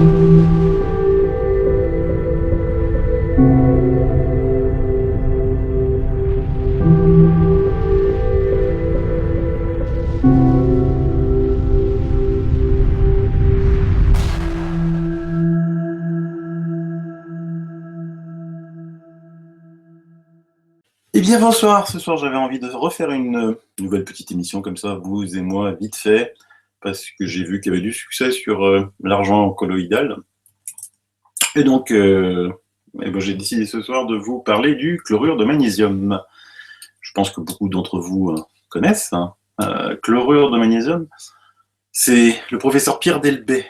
Eh bien bonsoir, ce soir j'avais envie de refaire une nouvelle petite émission comme ça, vous et moi, vite fait, parce que j'ai vu qu'il y avait du succès sur l'argent colloïdal. Et donc, j'ai décidé ce soir de vous parler du chlorure de magnésium. Je pense que beaucoup d'entre vous connaissent. Chlorure de magnésium, c'est le professeur Pierre Delbet,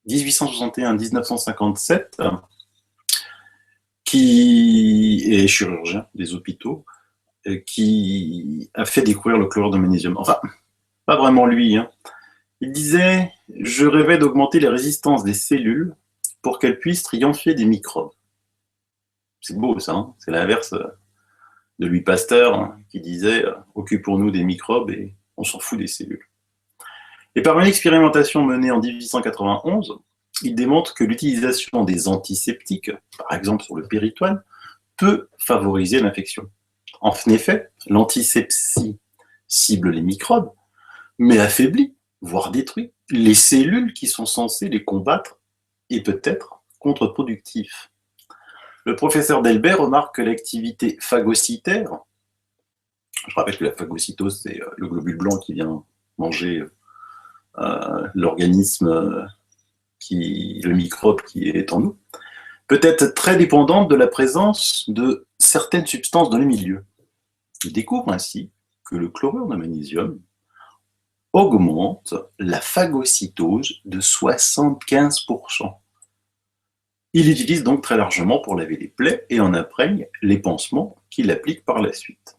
1861-1957, qui est chirurgien des hôpitaux, qui a fait découvrir le chlorure de magnésium. Enfin, pas vraiment lui. Il disait « Je rêvais d'augmenter les résistances des cellules pour qu'elles puissent triompher des microbes. » C'est beau ça, c'est l'inverse de Louis Pasteur qui disait « Occupons-nous des microbes et on s'en fout des cellules. » Et par une expérimentation menée en 1891, il démontre que l'utilisation des antiseptiques, par exemple sur le péritoine, peut favoriser l'infection. En effet, l'antisepsie cible les microbes, mais affaiblit, voire détruit, les cellules qui sont censées les combattre et peut être contre-productif. Le professeur Delbet remarque que l'activité phagocytaire, je rappelle que la phagocytose, c'est le globule blanc qui vient manger l'organisme, le microbe qui est en nous, peut être très dépendante de la présence de certaines substances dans le milieu. Il découvre ainsi que le chlorure de magnésium augmente la phagocytose de 75%. Il l'utilise donc très largement pour laver les plaies et en imprègne les pansements qu'il applique par la suite.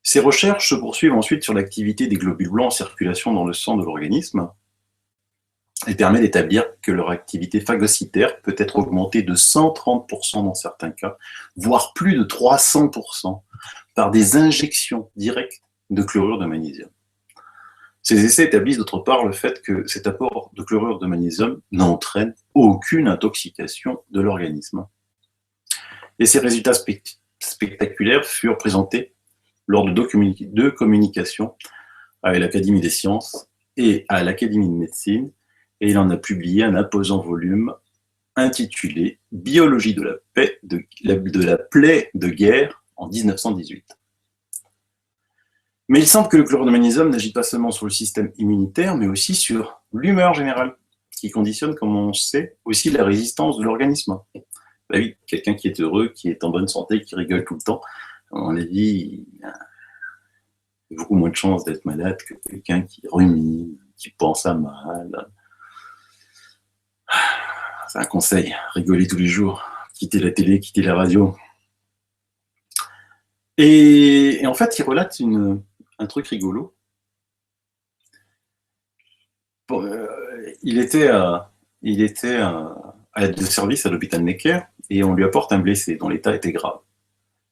Ces recherches se poursuivent ensuite sur l'activité des globules blancs en circulation dans le sang de l'organisme et permet d'établir que leur activité phagocytaire peut être augmentée de 130% dans certains cas, voire plus de 300% par des injections directes de chlorure de magnésium. Ces essais établissent d'autre part le fait que cet apport de chlorure de magnésium n'entraîne aucune intoxication de l'organisme. Et ces résultats spectaculaires furent présentés lors de deux communications à l'Académie des sciences et à l'Académie de médecine, et il en a publié un imposant volume intitulé « Biologie de la plaie de guerre » en 1918. Mais il semble que le chlorure de magnésium n'agit pas seulement sur le système immunitaire, mais aussi sur l'humeur générale, qui conditionne, comme on sait, aussi la résistance de l'organisme. Bah oui, quelqu'un qui est heureux, qui est en bonne santé, qui rigole tout le temps, à mon avis, il a beaucoup moins de chances d'être malade que quelqu'un qui rumine, qui pense à mal. C'est un conseil, rigoler tous les jours, quitter la télé, quitter la radio. Et en fait, il relate un truc rigolo. Bon, il était à l'aide de service à l'hôpital Necker et on lui apporte un blessé dont l'état était grave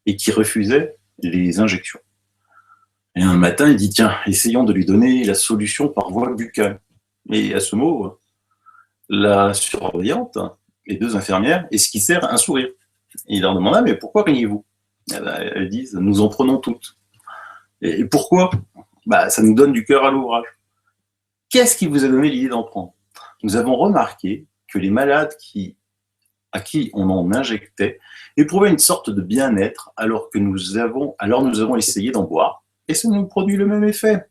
et qui refusait les injections. Et un matin, il dit « Tiens, essayons de lui donner la solution par voie buccale. » Et à ce mot, la surveillante, les deux infirmières, esquissèrent un sourire. Et il leur demanda « Mais pourquoi riez-vous » Elles disent « Nous en prenons toutes. » Et pourquoi ? Ça nous donne du cœur à l'ouvrage. Qu'est-ce qui vous a donné l'idée d'en prendre ? Nous avons remarqué que les malades à qui on en injectait éprouvaient une sorte de bien-être alors nous avons essayé d'en boire et ça nous produit le même effet.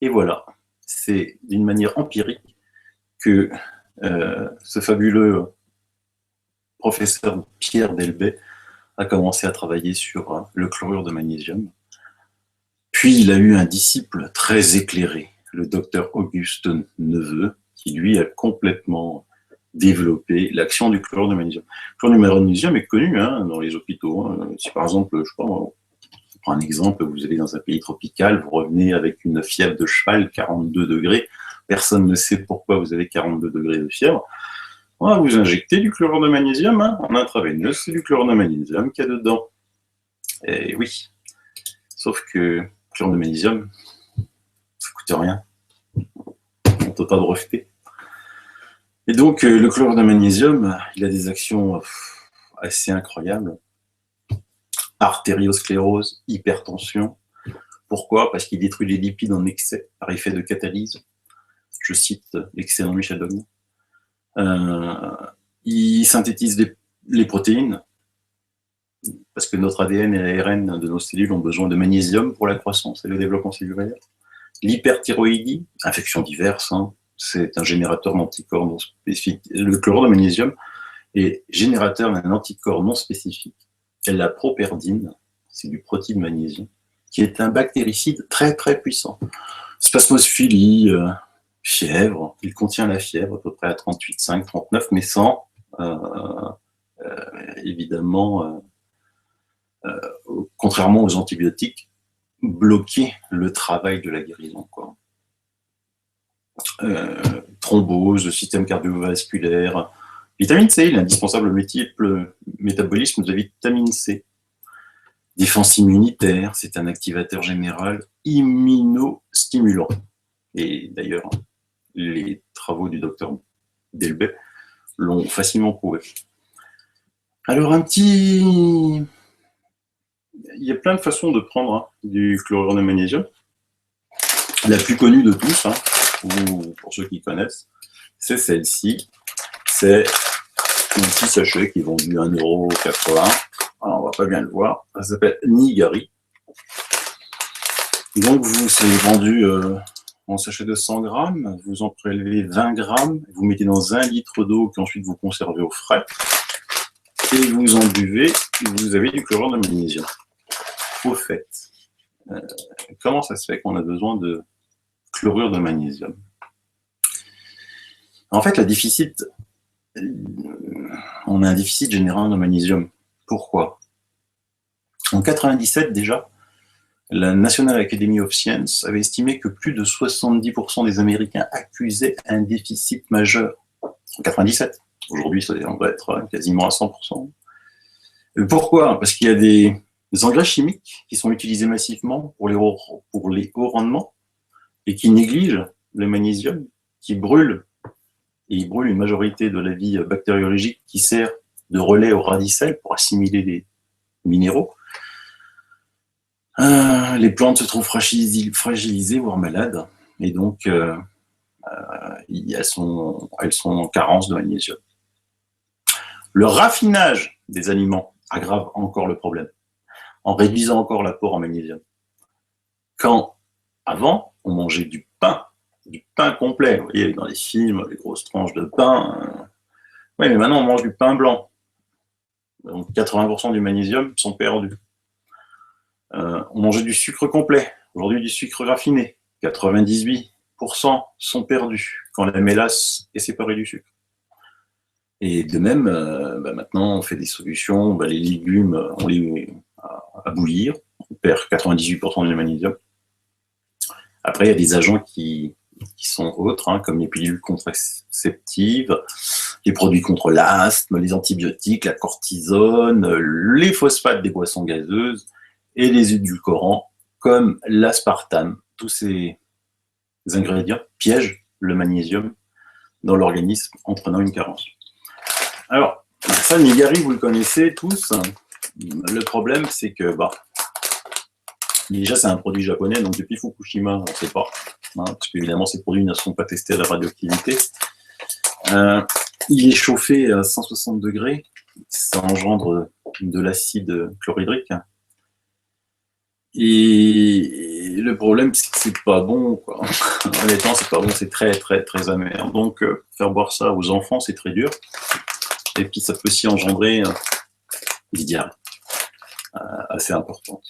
Et voilà, c'est d'une manière empirique que ce fabuleux professeur Pierre Delbet a commencé à travailler sur le chlorure de magnésium. Puis il a eu un disciple très éclairé, le docteur Auguste Neveu, qui lui a complètement développé l'action du chlorure de magnésium. Le chlorure de magnésium est connu dans les hôpitaux. Si par exemple, je sais pas, on prend un exemple, vous allez dans un pays tropical, vous revenez avec une fièvre de cheval, 42 degrés, personne ne sait pourquoi vous avez 42 degrés de fièvre, vous injectez du chlorure de magnésium en intraveineuse, c'est du chlorure de magnésium qu'il y a dedans. Et oui, sauf que le chlorure de magnésium, ça coûte rien. On ne peut pas breveter. Et donc, le chlorure de magnésium, il a des actions assez incroyables. Artériosclérose, hypertension. Pourquoi? Parce qu'il détruit les lipides en excès par effet de catalyse. Je cite l'excellent Michel Dogny. Il synthétise les protéines, parce que notre ADN et l'ARN de nos cellules ont besoin de magnésium pour la croissance et le développement cellulaire. L'hyperthyroïdie, infections diverses, hein, c'est un générateur d'anticorps non spécifique. Le chlorure de magnésium est générateur d'un anticorps non spécifique. La properdine, c'est du protéine magnésium, qui est un bactéricide très très puissant. Spasmophilie, fièvre, il contient la fièvre à peu près à 38,5, 39, mais sans évidemment, contrairement aux antibiotiques, bloquer le travail de la guérison, quoi. Thrombose, système cardiovasculaire, vitamine C, l'indispensable multiple métabolisme de vitamine C. Défense immunitaire, c'est un activateur général immunostimulant. Et d'ailleurs, les travaux du docteur Delbet l'ont facilement prouvé. Alors, il y a plein de façons de prendre du chlorure de magnésium. La plus connue de tous, ou pour ceux qui connaissent, c'est celle-ci. C'est un petit sachet qui est vendu à 1,80 €. Alors, on va pas bien le voir. Ça s'appelle Nigari. Donc, c'est vendu en sachet de 100 grammes. Vous en prélevez 20 grammes. Vous mettez dans 1 litre d'eau qu'ensuite vous conservez au frais. Et vous en buvez. Vous avez du chlorure de magnésium. Au fait, comment ça se fait qu'on a besoin de chlorure de magnésium? En fait, on a un déficit général de magnésium. Pourquoi? En 97 déjà, la National Academy of Science avait estimé que plus de 70% des Américains accusaient un déficit majeur. En 97. Aujourd'hui, on va être quasiment à 100%. Pourquoi? Parce qu'il y a des engrais chimiques qui sont utilisés massivement pour les hauts rendements et qui négligent le magnésium, qui brûle, et ils brûlent une majorité de la vie bactériologique qui sert de relais au radicelle pour assimiler les minéraux. Les plantes se trouvent fragilisées, voire malades, et donc elles sont en carence de magnésium. Le raffinage des aliments aggrave encore le problème, en réduisant encore l'apport en magnésium. Quand, avant, on mangeait du pain complet, vous voyez, dans les films, les grosses tranches de pain. Oui, mais maintenant, on mange du pain blanc. Donc, 80% du magnésium sont perdus. On mangeait du sucre complet. Aujourd'hui, du sucre raffiné. 98% sont perdus quand la mélasse est séparée du sucre. Et de même, maintenant, on fait des solutions. Les légumes, on les met à bouillir. On perd 98% du magnésium. Après, il y a des agents qui sont autres, comme les pilules contraceptives, les produits contre l'asthme, les antibiotiques, la cortisone, les phosphates des boissons gazeuses et les édulcorants comme l'aspartame. Tous ces ingrédients piègent le magnésium dans l'organisme, entraînant une carence. Alors, ça, Nigari, vous le connaissez tous. Le problème, c'est que, déjà, c'est un produit japonais, donc depuis Fukushima, on ne sait pas, parce qu'évidemment, ces produits ne sont pas testés à la radioactivité. Il est chauffé à 160 degrés, ça engendre de l'acide chlorhydrique. Et le problème, c'est que c'est pas bon, quoi. Honnêtement, c'est pas bon, c'est très, très, très amer. Donc, faire boire ça aux enfants, c'est très dur. Et puis, ça peut aussi engendrer des diarrhées assez importantes.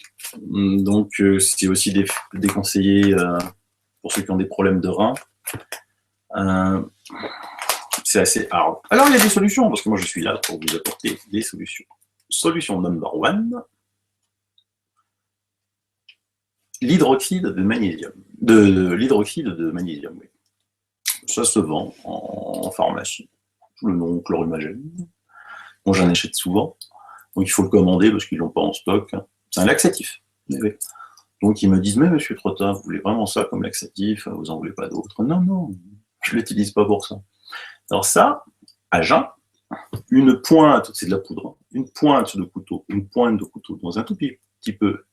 Donc, c'est aussi déconseillé pour ceux qui ont des problèmes de reins. C'est assez hard. Alors, il y a des solutions, parce que moi, je suis là pour vous apporter des solutions. Solution number one, l'hydroxyde de magnésium. L'hydroxyde de magnésium, oui. Ça se vend en pharmacie, sous le nom chlorumagène. Moi, j'en achète souvent. Donc, il faut le commander parce qu'ils ne l'ont pas en stock. C'est un laxatif. Donc, ils me disent, mais monsieur Trottin, vous voulez vraiment ça comme laxatif? Vous n'en voulez pas d'autres? Non, non, je ne l'utilise pas pour ça. Alors ça, à jeun, une pointe, c'est de la poudre, hein, une pointe de couteau dans un tout petit peu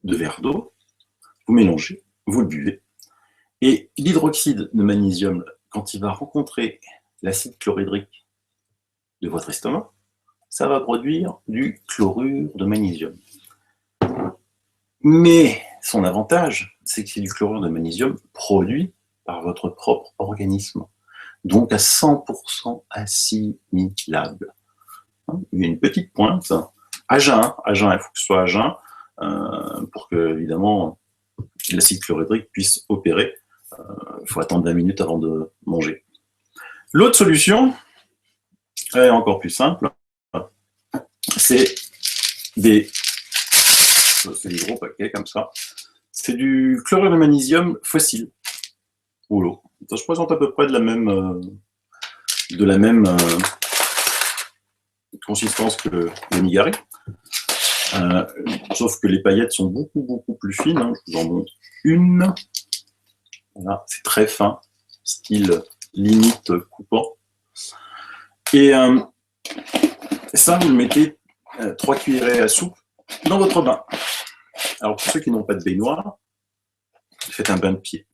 de verre d'eau, vous mélangez, vous le buvez, et l'hydroxyde de magnésium, quand il va rencontrer l'acide chlorhydrique de votre estomac, ça va produire du chlorure de magnésium. Mais son avantage, c'est que c'est du chlorure de magnésium produit par votre propre organisme, donc à 100% assimilable. Il y a une petite pointe, à jeun, il faut que ce soit à jeun, pour que, évidemment, l'acide chlorhydrique puisse opérer. Il faut attendre 20 minutes avant de manger. L'autre solution, elle est encore plus simple, c'est des gros paquets comme ça. C'est du chlorure de magnésium fossile, ou l'eau. Ça se présente à peu près de la même consistance que le Migari. Sauf que les paillettes sont beaucoup plus fines. Hein. Je vous en montre une. Voilà, c'est très fin, style limite coupant. Et ça, vous le mettez 3 cuillerées à soupe dans votre bain. Alors pour ceux qui n'ont pas de baignoire, faites un bain de pied.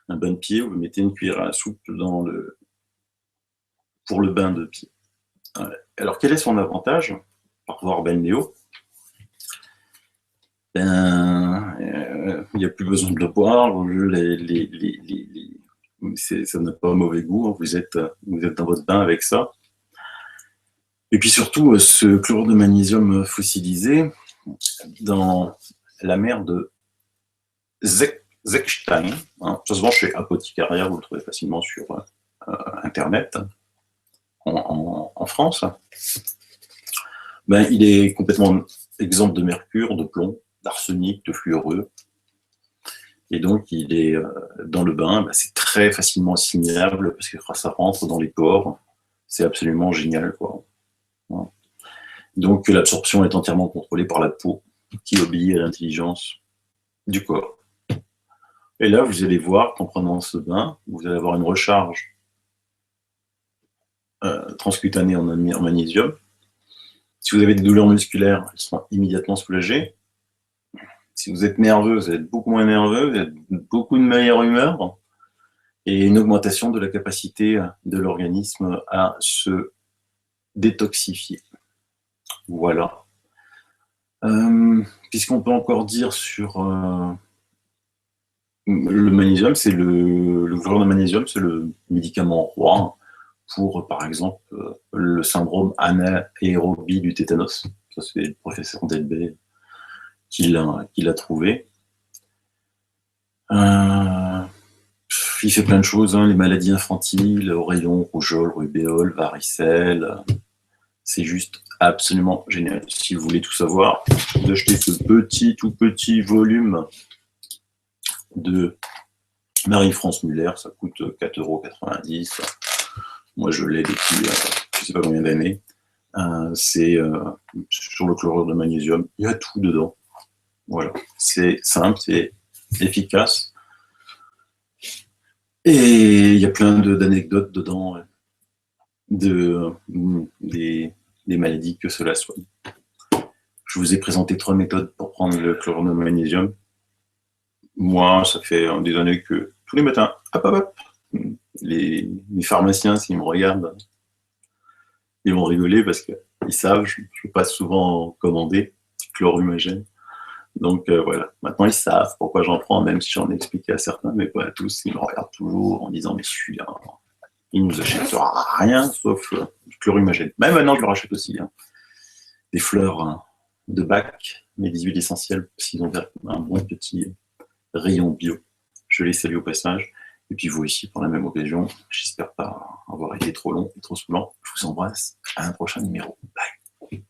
Un bain de pied, vous mettez une cuillère à soupe pour le bain de pied. Alors quel est son avantage par rapport au balnéo? Il n'y a plus besoin de le boire, ça n'a pas mauvais goût, vous êtes dans votre bain avec ça. Et puis surtout, ce chlorure de magnésium fossilisé, dans la mer de Zechstein, hein, ça se vend chez Apothecaria, vous le trouvez facilement sur Internet, en France, ben, il est complètement exempt de mercure, de plomb, d'arsenic, de fluorure. Et donc, il est dans le bain, ben, c'est très facilement assimilable parce que ça rentre dans les pores. C'est absolument génial, quoi. Donc, l'absorption est entièrement contrôlée par la peau qui obéit à l'intelligence du corps. Et là, vous allez voir qu'en prenant ce bain, vous allez avoir une recharge transcutanée en magnésium. Si vous avez des douleurs musculaires, elles seront immédiatement soulagées. Si vous êtes nerveux, vous êtes beaucoup moins nerveux, vous êtes beaucoup de meilleure humeur, et une augmentation de la capacité de l'organisme à se détoxifier. Voilà. Puisqu'on peut encore dire sur le magnésium, c'est le chlorure de magnésium, c'est le médicament roi pour, par exemple, le syndrome anaérobie du tétanos. Ça, c'est le professeur Delbé qui l'a trouvé. Il fait plein de choses, hein, les maladies infantiles, oreillons, rougeole, rubéole, varicelle. C'est juste absolument génial. Si vous voulez tout savoir, vous achetez ce tout petit volume de Marie-France Muller, ça coûte 4,90 €. Moi, je l'ai depuis je ne sais pas combien d'années. C'est sur le chlorure de magnésium, il y a tout dedans. Voilà, c'est simple, c'est efficace. Et il y a plein d'anecdotes dedans, des maladies que cela soigne. Je vous ai présenté 3 méthodes pour prendre le chlorure de magnésium. Moi, ça fait des années que tous les matins, hop, les pharmaciens, s'ils me regardent, ils vont rigoler parce qu'ils savent, je ne pas souvent commander chlorhumagène. Donc voilà, maintenant ils savent pourquoi j'en prends, même si j'en ai expliqué à certains, mais pas à tous. Ils me regardent toujours en disant mais celui-là, il ne nous achète rien sauf du chlorhumagène. Même maintenant, je le rachète aussi. Hein. Des fleurs de Bach, mais des huiles essentielles, s'ils ont un bon petit rayon bio. Je les salue au passage. Et puis vous aussi, pour la même occasion, j'espère pas avoir été trop long et trop saoulant. Je vous embrasse. À un prochain numéro. Bye.